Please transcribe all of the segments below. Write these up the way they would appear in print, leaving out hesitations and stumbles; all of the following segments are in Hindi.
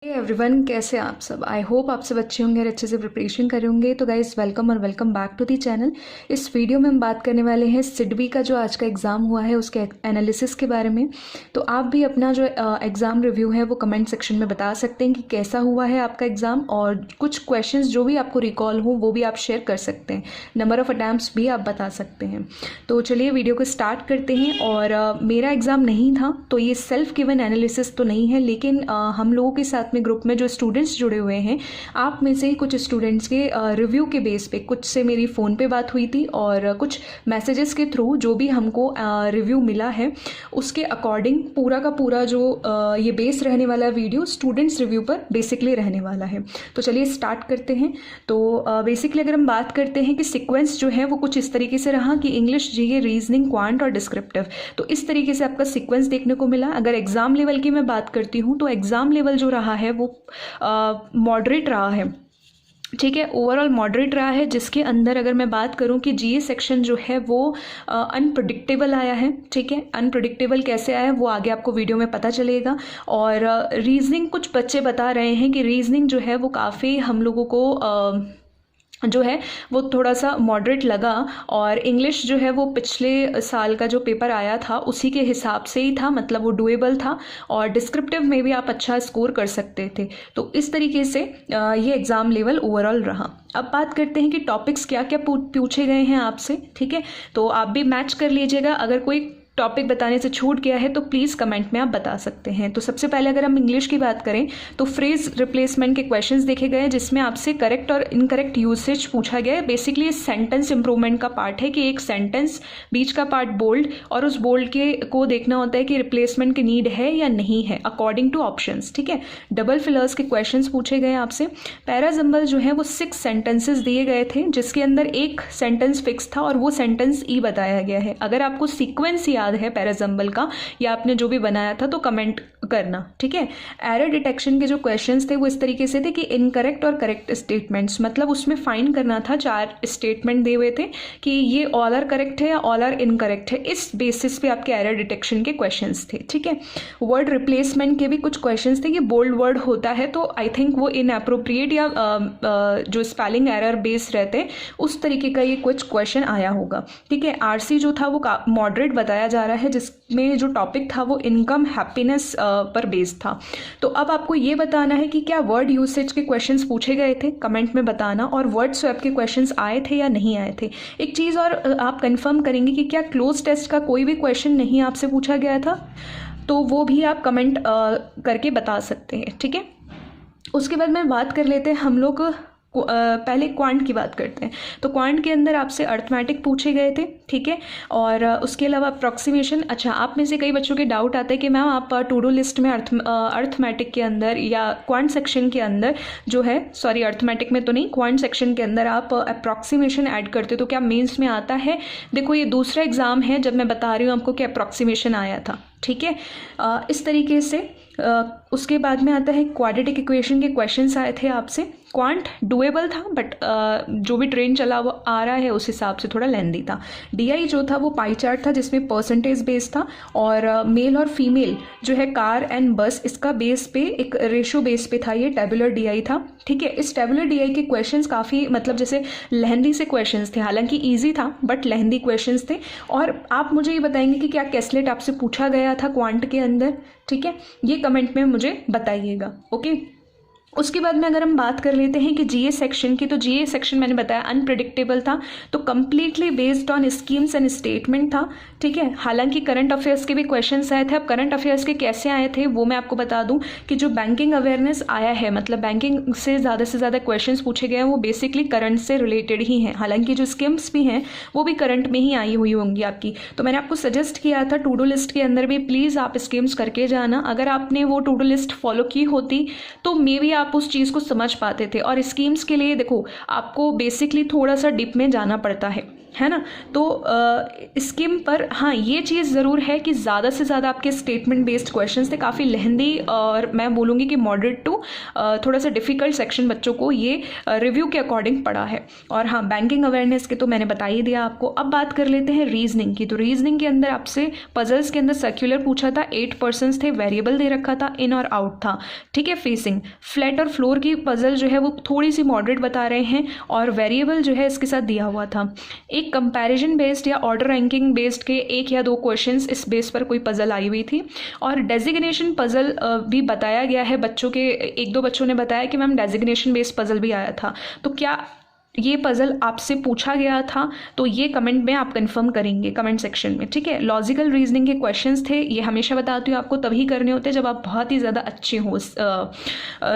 एवरीवन, कैसे हैं आप सब। आई होप आप सब अच्छे होंगे और अच्छे से प्रिपरेशन कर होंगे। तो गाइस, वेलकम और welcome back to the channel. इस वीडियो में हम बात करने वाले हैं सिडबी का जो आज का एग्ज़ाम हुआ है उसके एनालिसिस के बारे में। तो आप भी अपना जो एग्ज़ाम रिव्यू है वो कमेंट सेक्शन में बता सकते हैं कि कैसा हुआ है आपका एग्ज़ाम, और कुछ क्वेश्चंस जो भी आपको रिकॉल हो वो भी आप शेयर कर सकते हैं। नंबर ऑफ़ अटैम्प्ट्स भी आप बता सकते हैं। तो चलिए वीडियो को स्टार्ट करते हैं। और मेरा एग्ज़ाम नहीं था तो ये सेल्फ गिवन एनालिसिस तो नहीं है, लेकिन हम लोगों के साथ में ग्रुप में जो स्टूडेंट्स जुड़े हुए हैं, आप में से कुछ स्टूडेंट्स के रिव्यू के बेस पे कुछ से मेरी फ़ोन पे बात हुई थी, और कुछ मैसेजेस के थ्रू जो भी हमको रिव्यू मिला है उसके अकॉर्डिंग पूरा का पूरा जो ये बेस रहने वाला वीडियो स्टूडेंट्स रिव्यू पर बेसिकली रहने वाला है। तो चलिए स्टार्ट करते हैं। तो बेसिकली अगर हम बात करते हैं कि सीक्वेंस जो है वो कुछ इस तरीके से रहा कि इंग्लिश, जीके, रीजनिंग, क्वांट और डिस्क्रिप्टिव। तो इस तरीके से आपका सीक्वेंस देखने को मिला। अगर एग्ज़ाम लेवल की मैं बात करती हूँ तो एग्ज़ाम लेवल जो रहा है वो मॉडरेट रहा है। ठीक है, ओवरऑल मॉडरेट रहा है, जिसके अंदर अगर मैं बात करूं कि जीए सेक्शन जो है वो अनप्रेडिक्टेबल आया है। ठीक है, अनप्रेडिक्टेबल कैसे आया है वो आगे आपको वीडियो में पता चलेगा। और रीजनिंग, कुछ बच्चे बता रहे हैं कि रीजनिंग जो है वो काफ़ी हम लोगों को जो है वो थोड़ा सा मॉडरेट लगा, और इंग्लिश जो है वो पिछले साल का जो पेपर आया था उसी के हिसाब से ही था, मतलब वो डुएबल था। और डिस्क्रिप्टिव में भी आप अच्छा स्कोर कर सकते थे। तो इस तरीके से ये एग्ज़ाम लेवल ओवरऑल रहा। अब बात करते हैं कि टॉपिक्स क्या क्या पूछे गए हैं आपसे। ठीक है, तो आप भी मैच कर लीजिएगा। अगर कोई टॉपिक बताने से छूट गया है तो प्लीज़ कमेंट में आप बता सकते हैं। तो सबसे पहले अगर हम इंग्लिश की बात करें तो फ्रेज रिप्लेसमेंट के क्वेश्चंस देखे गए हैं, जिसमें आपसे करेक्ट और इनकरेक्ट यूसेज पूछा गया है। बेसिकली ये सेंटेंस इंप्रूवमेंट का पार्ट है कि एक सेंटेंस, बीच का पार्ट बोल्ड, और उस बोल्ड के को देखना होता है कि रिप्लेसमेंट की नीड है या नहीं है अकॉर्डिंग टू ऑप्शंस। ठीक है, डबल फिलर्स के क्वेश्चंस पूछे गए आपसे। पैराजम्बल जो है वो 6 सेंटेंसेस दिए गए थे, जिसके अंदर एक सेंटेंस फिक्स था और वो सेंटेंस ई बताया गया है। अगर आपको सीक्वेंस याद है पैराजम्बल का या आपने जो भी बनाया था तो कमेंट करना। ठीक है, एरर डिटेक्शन के जो क्वेश्चंस थे वो इस तरीके से थे कि इनकरेक्ट और करेक्ट स्टेटमेंट्स, मतलब उसमें फाइंड करना था। 4 स्टेटमेंट दिए हुए थे कि ये ऑल आर करेक्ट है या ऑल आर इनकरेक्ट है। इस बेसिस पे आपके एरर डिटेक्शन के क्वेश्चंस थे। ठीक है, वर्ड रिप्लेसमेंट के भी कुछ क्वेश्चंस थे कि बोल्ड वर्ड होता है तो आई थिंक वो इनअप्रोप्रिएट या जो स्पेलिंग एरर बेस रहते उस तरीके का ये कुछ क्वेश्चन आया होगा। ठीक है, आरसी जो था वो मॉडरेट बताया जा रहा है, जिसमें जो टॉपिक था वो इनकम हैप्पीनेस पर बेस्ड था। तो अब आपको ये बताना है कि क्या वर्ड यूसेज के क्वेश्चंस पूछे गए थे, कमेंट में बताना, और वर्ड स्वैप के क्वेश्चंस आए थे या नहीं आए थे। एक चीज़ और आप कंफर्म करेंगे कि क्या क्लोज टेस्ट का कोई भी क्वेश्चन नहीं आपसे पूछा गया था, तो वो भी आप कमेंट करके बता सकते हैं। ठीक है, उसके बाद में बात कर लेते हैं हम लोग पहले क्वांट की बात करते हैं। तो क्वांट के अंदर आपसे अर्थमेटिक पूछे गए थे। ठीक है, और उसके अलावा अप्रॉक्सीमेशन। अच्छा, आप में से कई बच्चों के डाउट आते हैं कि मैम आप टू डू लिस्ट में अर्थमेटिक के अंदर या क्वांट सेक्शन के अंदर जो है, सॉरी अर्थमेटिक में तो नहीं, क्वांट सेक्शन के अंदर आप अप्रॉक्सीमेशन ऐड करते तो क्या मेंस में आता है। देखो, ये दूसरा एग्जाम है जब मैं बता रही हूँ आपको कि अप्रॉक्सीमेशन आया था। ठीक है, इस तरीके से उसके बाद में आता है क्वाड्रेटिक इक्वेशन के क्वेश्चंस आए थे आपसे। क्वांट डुएबल था, बट जो भी ट्रेंड चला वो आ रहा है उस हिसाब से थोड़ा लेंदी था। डीआई जो था वो पाई चार्ट था, जिसमें परसेंटेज बेस था, और मेल और फीमेल जो है कार एंड बस, इसका बेस पे एक रेशो बेस पे था, ये टेबुलर डीआई था। ठीक है, इस टेबुलर डीआई के क्वेश्चंस काफ़ी मतलब जैसे लेंदी से क्वेश्चंस थे, हालांकि ईजी था बट लेंदी क्वेश्चंस थे। और आप मुझे ये बताएंगे कि क्या कैसलेट आपसे पूछा गया था क्वांट के अंदर। ठीक है, ये कमेंट में मुझे बताइएगा। ओके, उसके बाद में अगर हम बात कर लेते हैं कि जीए सेक्शन की, तो जीए सेक्शन मैंने बताया अनप्रेडिक्टेबल था, तो completely based on schemes and statement था। ठीक है, हालांकि करंट अफेयर्स के भी क्वेश्चंस आए थे। अब करंट अफेयर्स के कैसे आए थे वो मैं आपको बता दूं कि जो बैंकिंग अवेयरनेस आया है, मतलब बैंकिंग से ज़्यादा क्वेश्चंस पूछे गए हैं, वो बेसिकली करंट से रिलेटेड ही हैं। हालांकि जो स्कीम्स भी हैं वो भी करंट में ही आई हुई होंगी आपकी। तो मैंने आपको सजेस्ट किया था टू डू लिस्ट के अंदर भी प्लीज़ आप स्कीम्स करके जाना। अगर आपने वो टू डू लिस्ट फॉलो की होती तो मे बी आप उस चीज़ को समझ पाते थे। और स्कीम्स के लिए देखो, आपको बेसिकली थोड़ा सा डीप में जाना पड़ता है है ना। तो स्कीम पर हाँ ये चीज़ ज़रूर है कि ज़्यादा से ज़्यादा आपके स्टेटमेंट बेस्ड क्वेश्चंस थे, काफ़ी लेंदी और मैं बोलूँगी कि मॉडरेट टू थोड़ा सा डिफिकल्ट सेक्शन बच्चों को ये रिव्यू के अकॉर्डिंग पढ़ा है। और हाँ बैंकिंग अवेयरनेस के तो मैंने बता ही दिया आपको। अब बात कर लेते हैं रीजनिंग की। तो रीजनिंग के अंदर आपसे पजल्स के अंदर सर्क्यूलर पूछा था, 8 पर्सन्स थे, वेरिएबल दे रखा था, इन और आउट था, ठीक है। फेसिंग फ्लैट और फ्लोर की पजल जो है वो थोड़ी सी मॉडरेट बता रहे हैं और वेरिएबल जो है इसके साथ दिया हुआ था। एक कंपैरिजन बेस्ड या ऑर्डर रैंकिंग बेस्ड के 1 या 2 क्वेश्चंस इस बेस पर कोई पजल आई हुई थी। और डेजिग्नेशन पजल भी बताया गया है बच्चों के, 1-2 बच्चों ने बताया कि मैम डेजिग्नेशन बेस्ड पजल भी आया था। तो क्या ये पजल आपसे पूछा गया था? तो ये कमेंट में आप कंफर्म करेंगे कमेंट सेक्शन में, ठीक है। लॉजिकल रीजनिंग के क्वेश्चंस थे, ये हमेशा बताती हूँ आपको तभी करने होते हैं जब आप बहुत ही ज़्यादा अच्छे हो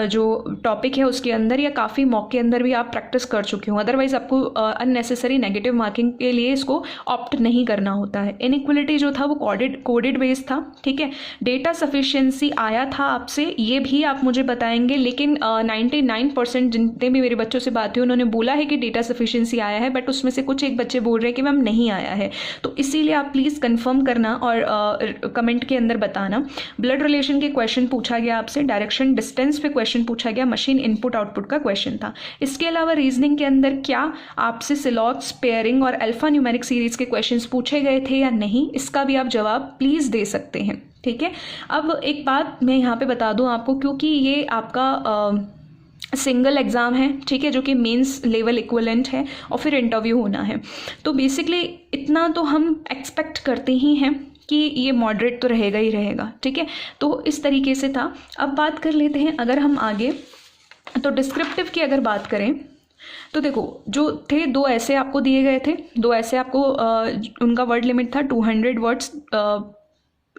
जो टॉपिक है उसके अंदर, या काफ़ी मॉक के अंदर भी आप प्रैक्टिस कर चुके हो। अदरवाइज आपको अननेसेसरी नेगेटिव मार्किंग के लिए इसको ऑप्ट नहीं करना होता है। इनइक्वलिटी जो था वो कोडेड बेस्ड था, ठीक है। डेटा सफिशिएंसी आया था आपसे, ये भी आप मुझे बताएंगे, लेकिन 99% जितने भी मेरे बच्चों से बात हुई उन्होंने बोला है कि डेटा सफिशिएंसी आया है, बट उसमें से कुछ एक बच्चे बोल रहे हैं कि मैम नहीं आया है। तो इसीलिए आप प्लीज़ कंफर्म करना और कमेंट के अंदर बताना। ब्लड रिलेशन के क्वेश्चन पूछा गया आपसे, डायरेक्शन डिस्टेंस पे क्वेश्चन पूछा गया, मशीन इनपुट आउटपुट का क्वेश्चन था। इसके अलावा रीजनिंग के अंदर क्या आपसे सिलॉक्स, पेयरिंग और अल्फा न्यूमेरिक सीरीज के क्वेश्चन पूछे गए थे या नहीं, इसका भी आप जवाब प्लीज़ दे सकते हैं, ठीक है। अब एक बात मैं यहाँ पे बता दूँ आपको, क्योंकि ये आपका सिंगल एग्ज़ाम है, ठीक है, जो कि मेंस लेवल इक्विवेलेंट है और फिर इंटरव्यू होना है, तो बेसिकली इतना तो हम एक्सपेक्ट करते ही हैं कि ये मॉडरेट तो रहेगा ही रहेगा, ठीक है। तो इस तरीके से था। अब बात कर लेते हैं अगर हम आगे, तो डिस्क्रिप्टिव की अगर बात करें तो देखो जो थे 2 ऐसे आपको दिए गए थे, 2 ऐसे आपको उनका वर्ड लिमिट था 200 वर्ड्स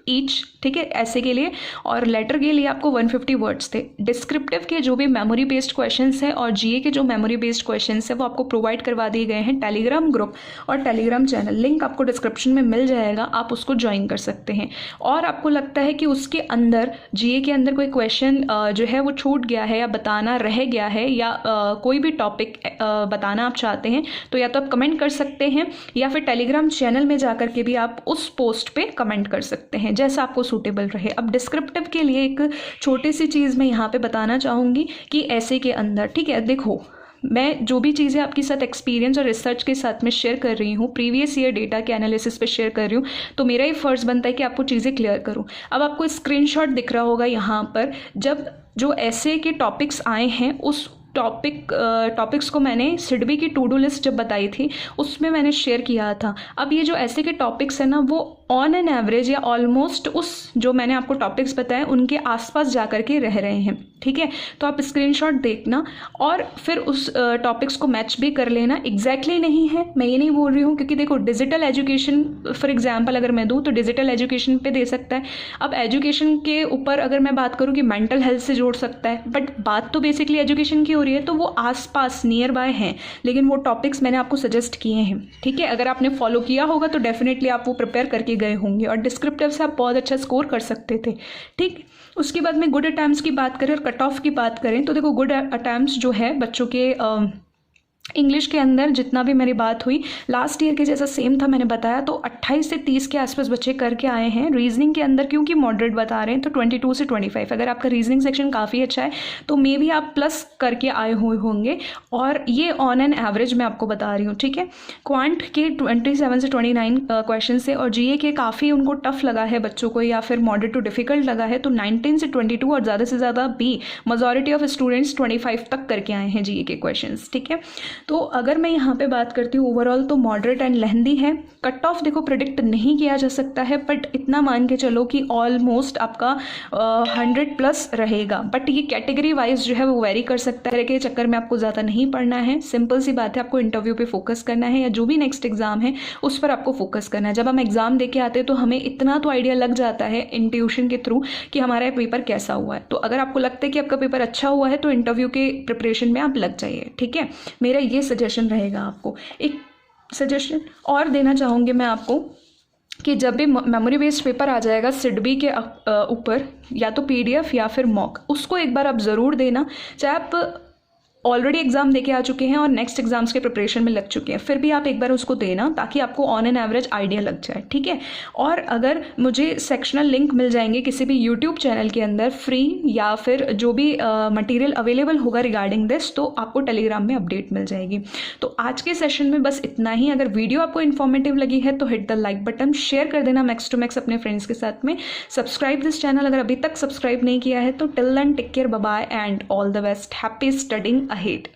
ईच, ठीक है, ऐसे के लिए, और लेटर के लिए आपको 150 वर्ड्स थे। डिस्क्रिप्टिव के जो भी मेमोरी बेस्ड क्वेश्चंस हैं और जीए के जो मेमोरी बेस्ड क्वेश्चंस हैं वो आपको प्रोवाइड करवा दिए गए हैं टेलीग्राम ग्रुप और टेलीग्राम चैनल, लिंक आपको डिस्क्रिप्शन में मिल जाएगा, आप उसको ज्वाइन कर सकते हैं। और आपको लगता है कि उसके अंदर जीए के अंदर कोई क्वेश्चन जो है वो छूट गया है या बताना रह गया है, या कोई भी टॉपिक बताना आप चाहते हैं, तो या तो आप कमेंट कर सकते हैं या फिर टेलीग्राम चैनल में जाकर के भी आप उस पोस्ट पे कमेंट कर सकते हैं, जैसा आपको सूटेबल रहे। अब डिस्क्रिप्टिव के लिए एक छोटी सी चीज़ मैं यहाँ पे बताना चाहूँगी कि ऐसे के अंदर, ठीक है, देखो मैं जो भी चीज़ें आपके साथ एक्सपीरियंस और रिसर्च के साथ में शेयर कर रही हूँ, प्रीवियस ईयर डेटा के एनालिसिस पे शेयर कर रही हूँ, तो मेरा ही फ़र्ज़ बनता है कि आपको चीज़ें क्लियर करूँ। अब आपको स्क्रीनशॉट दिख रहा होगा यहाँ पर, जब जो ऐसे के टॉपिक्स आए हैं उस टॉपिक्स को मैंने सिडबी की टू डू लिस्ट जब बताई थी उसमें मैंने शेयर किया था। अब ये जो ऐसे के टॉपिक्स हैं ना वो ऑन एन एवरेज या ऑलमोस्ट उस जो मैंने आपको टॉपिक्स बताए उनके आसपास जा कर के रह रहे हैं, ठीक है। तो आप स्क्रीनशॉट देखना और फिर उस टॉपिक्स को मैच भी कर लेना। एग्जैक्टली नहीं है, मैं ये नहीं बोल रही हूँ, क्योंकि देखो डिजिटल एजुकेशन फॉर एग्जांपल अगर मैं दूँ तो डिजिटल एजुकेशन पे दे सकता है। अब एजुकेशन के ऊपर अगर मैं बात करूँ कि मेंटल हेल्थ से जोड़ सकता है, बट बात तो बेसिकली एजुकेशन की हो रही है, तो वो आसपास नियर बाय हैं, लेकिन वो टॉपिक्स मैंने आपको सजेस्ट किए हैं, ठीक है। अगर आपने फॉलो किया होगा तो डेफिनेटली आप वो प्रिपेयर करके गए होंगे और डिस्क्रिप्टिव से आप बहुत अच्छा स्कोर कर सकते थे, ठीक। उसके बाद में गुड अटेम्प्ट्स की बात करें और कट ऑफ की बात करें तो देखो गुड अटेम्प्ट्स जो है बच्चों के इंग्लिश के अंदर जितना भी मेरी बात हुई लास्ट ईयर के जैसा सेम था, मैंने बताया, तो 28 से 30 के आसपास बच्चे करके आए हैं। रीजनिंग के अंदर क्योंकि मॉडरेट बता रहे हैं तो 22 से 25, अगर आपका रीजनिंग सेक्शन काफ़ी अच्छा है तो मे भी आप प्लस करके आए हुए होंगे, और ये ऑन एन एवरेज मैं आपको बता रही हूँ, ठीक है। क्वांट के 27 से 29 क्वेश्चन से और जीए के काफ़ी उनको टफ लगा है बच्चों को या फिर मॉडरेट टू डिफिकल्ट लगा है, तो 19 से 22 और ज़्यादा से ज़्यादा भी मेजॉरिटी ऑफ स्टूडेंट्स 25 तक करके आए हैं जीए के क्वेश्चन, ठीक है। तो अगर मैं यहाँ पे बात करती हूँ ओवरऑल तो मॉडरेट एंड लेंथी है। कट ऑफ देखो प्रिडिक्ट नहीं किया जा सकता है, बट इतना मान के चलो कि ऑलमोस्ट आपका 100 प्लस रहेगा, बट ये कैटेगरी वाइज जो है वो वेरी कर सकता है। के चक्कर में आपको ज़्यादा नहीं पढ़ना है, सिंपल सी बात है, आपको इंटरव्यू पे फोकस करना है या जो भी नेक्स्ट एग्जाम है उस पर आपको फोकस करना है। जब हम एग्जाम दे के आते हैं तो हमें इतना तो आइडिया लग जाता है इंट्यूशन के थ्रू कि हमारा पेपर कैसा हुआ है। तो अगर आपको लगता है कि आपका पेपर अच्छा हुआ है तो इंटरव्यू के प्रिपरेशन में आप लग जाइए, ठीक है। मेरा ये सजेशन रहेगा। आपको एक सजेशन और देना चाहूँगी मैं आपको कि जब भी मेमोरी बेस्ड पेपर आ जाएगा सिडबी के ऊपर, या तो पीडीएफ या फिर मॉक, उसको एक बार आप ज़रूर देना। चाहे आप ऑलरेडी एग्जाम देके आ चुके हैं और नेक्स्ट एग्जाम्स के प्रिपरेशन में लग चुके हैं, फिर भी आप एक बार उसको देना ताकि आपको ऑन एन एवरेज आइडिया लग जाए, ठीक है। और अगर मुझे सेक्शनल लिंक मिल जाएंगे किसी भी यूट्यूब चैनल के अंदर फ्री, या फिर जो भी मटेरियल अवेलेबल होगा रिगार्डिंग दिस, तो आपको टेलीग्राम में अपडेट मिल जाएगी। तो आज के सेशन में बस इतना ही। अगर वीडियो आपको इन्फॉर्मेटिव लगी है तो hit the like button, share कर देना मैक्स टू मैक्स अपने फ्रेंड्स के साथ में, सब्सक्राइब दिस चैनल अगर अभी तक सब्सक्राइब नहीं किया है तो। Till then take care, bye bye and all the best, happy studying ahead.